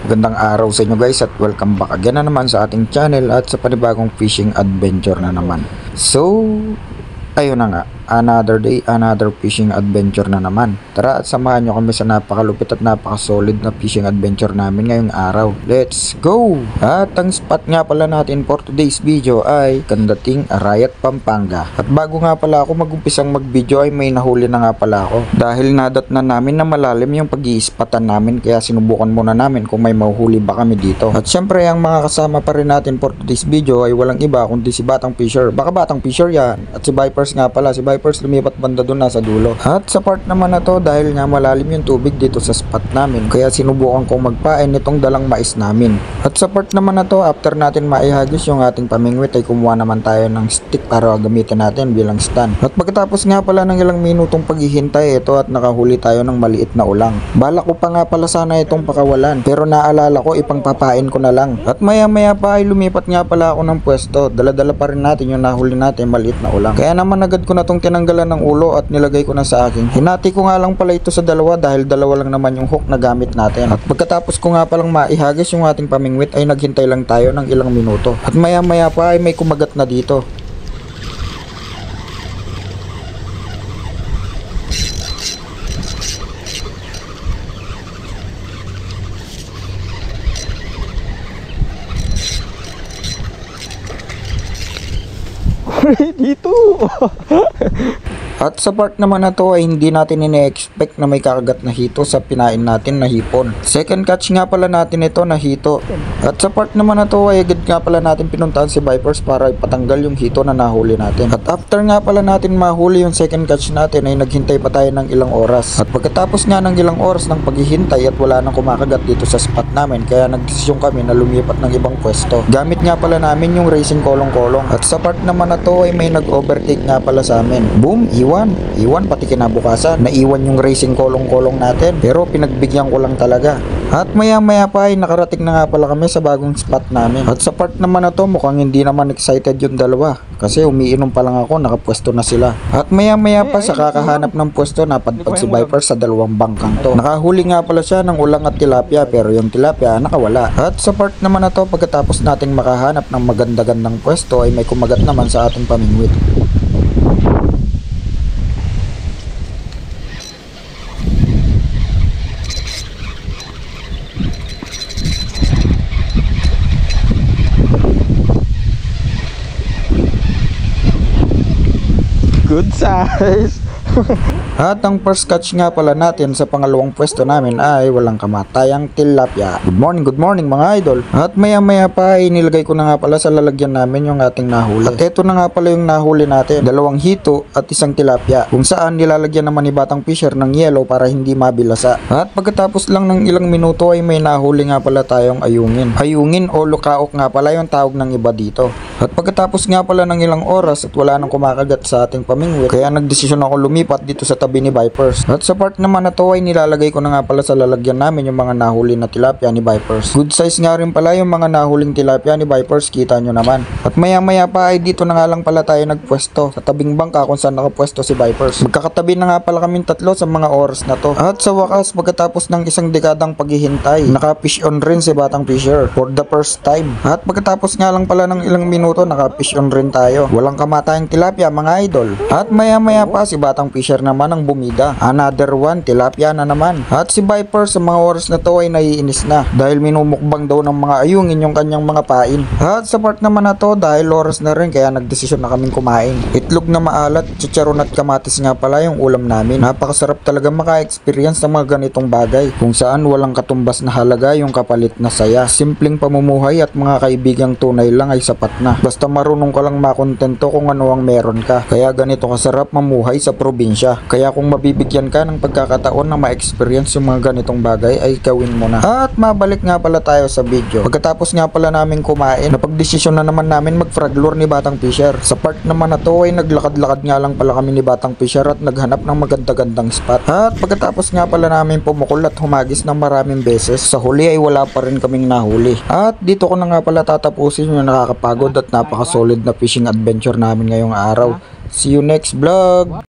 Magandang araw sa inyo guys at welcome back again na naman sa ating channel at sa panibagong fishing adventure na naman. So, ayun na nga, another day, another fishing adventure na naman. Tara at samahan nyo kami sa napakalupit at napakasolid na fishing adventure namin ngayong araw. Let's go! At ang spot nga pala natin for today's video ay Candating, Arayat, Pampanga. At bago nga pala ako magumpisang mag-video ay may nahuli na nga pala ako. Dahil nadat na namin na malalim yung pag-iispatan namin kaya sinubukan muna namin kung may mahuhuli ba kami dito. At syempre ang mga kasama pa rin natin for today's video ay walang iba kundi si Batang Fisher. Baka Batang Fisher yan. At si Vipers nga pala, si Vipers lumipat banda doon nasa dulo. At sa part naman na to dahil nga malalim yung tubig dito sa spot namin kaya sinubukan kong magpain nitong dalang mais namin. At sa part naman na to after natin maihagis yung ating pamingwit ay kumuha naman tayo ng stick para gamitin natin bilang stand. At pagkatapos nga pala ng ilang minutong paghihintay ito at nakahuli tayo ng maliit na ulang. Bala ko pa nga pala sana itong pakawalan pero naalala ko ipangpapain ko na lang. At maya maya pa ay lumipat nga pala ako ng pwesto. Dala-dala pa rin natin yung nahuli natin maliit na ulang. Kaya naman agad ko na tong tinanggalan ng ulo at nilagay ko na sa akin. Hinati ko nga lang pala ito sa dalawa dahil dalawa lang naman yung hook na gamit natin. At pagkatapos ko nga palang maihagis yung ating pamingwit ay naghintay lang tayo ng ilang minuto. At maya maya pa ay may kumagat na dito. Dito. At sa part naman na to ay hindi natin ine-expect na may kakagat na hito sa pinain natin na hipon. Second catch nga pala natin ito na hito. At sa part naman na to ay agad nga pala natin pinuntahan si Vipers para ipatanggal yung hito na nahuli natin. At after nga pala natin mahuli yung second catch natin ay naghintay pa tayo ng ilang oras. At pagkatapos nga ng ilang oras ng paghihintay at wala nang kumakagat dito sa spot namin kaya nagdesisyon kami na lumipat ng ibang pwesto. Gamit nga pala namin yung racing kolong-kolong. At sa part naman na to ay may nag-overtake nga pala sa amin. Boom! Iwan pati kinabukasan. Naiwan yung racing kolong-kolong natin pero pinagbigyan ko lang talaga. At maya maya pa ay nakarating na nga pala kami sa bagong spot namin. At sa part naman na to mukhang hindi naman excited yung dalawa kasi umiinom pa lang ako, nakapwesto na sila. At maya maya pa sa kakahanap ng pwesto napadpad si Viper sa dalawang bangkang to. Nakahuli nga pala siya ng ulang at tilapia pero yung tilapia nakawala. At sa part naman na to pagkatapos nating makahanap ng maganda-gandang pwesto ay may kumagat naman sa ating pamingwit. Good size. At ang first catch nga pala natin sa pangalawang pwesto namin ay walang kamatayang tilapia. Good morning mga idol. At maya maya pa ay nilagay ko na nga pala sa lalagyan namin yung ating nahuli. At ito na nga pala yung nahuli natin. Dalawang hito at isang tilapia. Kung saan nilalagyan naman ni Batang Fisher ng yellow para hindi mabilasa. At pagkatapos lang ng ilang minuto ay may nahuli nga pala tayong ayungin. Ayungin o lukaok nga pala yung tawag ng iba dito. At pagkatapos nga pala ng ilang oras at wala nang kumakagat sa ating pamingwit kaya nagdesisyon ako lumipat dito sa tabi ni Vipers. At sa part naman na to ay nilalagay ko na nga pala sa lalagyan namin yung mga nahuli na tilapia ni Vipers. Good size nga rin pala yung mga nahuling tilapia ni Vipers, kita nyo naman. At maya maya pa ay dito na nga lang pala tayo nagpwesto sa tabing bangka kung saan nakapwesto si Vipers. Magkakatabi na nga pala kaming tatlo sa mga oras na to. At sa wakas pagkatapos ng isang dekadang paghihintay naka-fish on rin si Batang Fisher for the first time. At pagkatapos nga lang pala ng ilang minuto naka-fish on rin tayo. Walang kamatayang tilapia mga idol. At maya maya pa si Batang Fisher naman ang bumida. Another one, tilapia na naman. At si Viper sa mga oras na to ay naiinis na dahil minumukbang daw ng mga ayungin yung kanyang mga pain. At sa part naman na to dahil oras na rin kaya nagdesisyon na kaming kumain. Itlog na maalat, chicharon at kamatis nga pala yung ulam namin. Napakasarap talaga maka-experience ng mga ganitong bagay kung saan walang katumbas na halaga yung kapalit na saya. Simpleng pamumuhay at mga kaibigang tunay lang ay sapat na. Basta marunong ka lang makontento kung ano ang meron ka. Kaya ganito kasarap mamuhay sa probinsya. Kaya kung mabibigyan ka ng pagkakataon na ma-experience yung mga ganitong bagay ay gawin mo na. At mabalik nga pala tayo sa video. Pagkatapos nga pala namin kumain, napagdesisyon na naman namin mag-frog lure ni Batang Fisher. Sa part naman na to ay naglakad-lakad nga lang pala kami ni Batang Fisher at naghanap ng maganda-gandang spot. At pagkatapos nga pala namin pumukol at humagis ng maraming beses, sa huli ay wala pa rin kaming nahuli. At dito ko na nga pala tatapusin yung nakakapagod at napaka-solid na fishing adventure namin ngayong araw. See you next vlog!